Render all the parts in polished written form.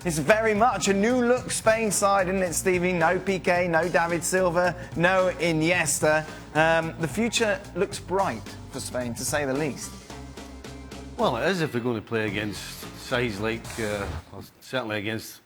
It's very much a new-look Spain side, isn't it, Stevie? No Piqué, no David Silva, no Iniesta. The future looks bright for Spain, to say the least. Well, it is if they're going to play against sides like, well, certainly against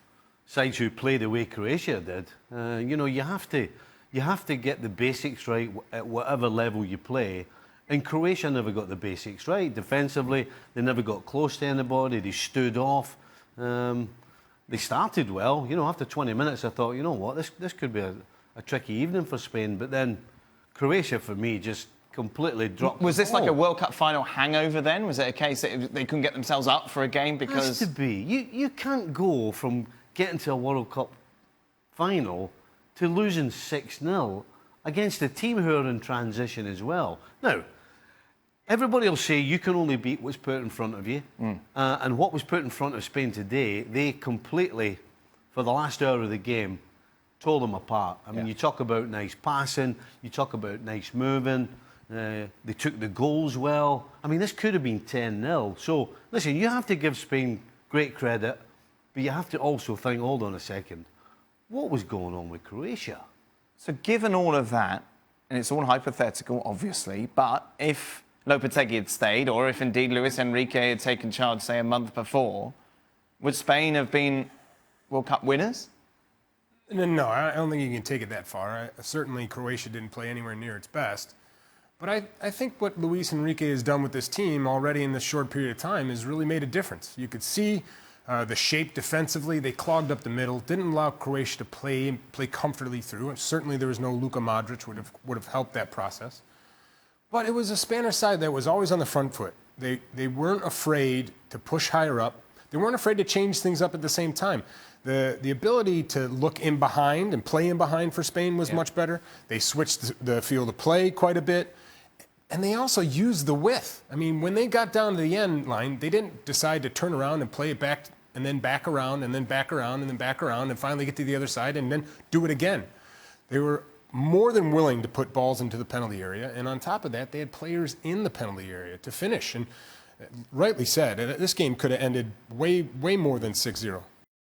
sides who play the way Croatia did. You know, you have to get the basics right at whatever level you play. And Croatia never got the basics right. Defensively, they never got close to anybody. They stood off. They started well. You know, after 20 minutes, I thought, you know what, this could be a tricky evening for Spain. But then Croatia, for me, just completely dropped. Was this like a World Cup final hangover then? Was it a case that they couldn't get themselves up for a game because... It has to be. You can't go from getting to a World Cup final to losing 6-0 against a team who are in transition as well. Now, everybody will say you can only beat what's put in front of you. And what was put in front of Spain today, they completely, for the last hour of the game, tore them apart. I mean, you talk about nice passing, you talk about nice moving, they took the goals well. I mean, this could have been 10-0. So, listen, you have to give Spain great credit, but you have to also think, hold on a second, what was going on with Croatia? So given all of that, and it's all hypothetical, obviously, but if Lopetegui had stayed, or if indeed Luis Enrique had taken charge, say, a month before, would Spain have been World Cup winners? No, I don't think you can take it that far. Certainly, Croatia didn't play anywhere near its best. But I think what Luis Enrique has done with this team already in this short period of time has really made a difference. You could see the shape defensively. They clogged up the middle, didn't allow Croatia to play comfortably through. Certainly, there was no Luka Modric, would have helped that process. But it was a Spanish side that was always on the front foot. They weren't afraid to push higher up. They weren't afraid to change things up at the same time. The ability to look in behind and play in behind for Spain was much better. They switched the field of play quite a bit. And they also used the width. I mean, when they got down to the end line, they didn't decide to turn around and play it back and then back around and then back around and then back around and finally get to the other side and then do it again. They were more than willing to put balls into the penalty area. And on top of that, they had players in the penalty area to finish. And rightly said, this game could have ended way more than 6-0.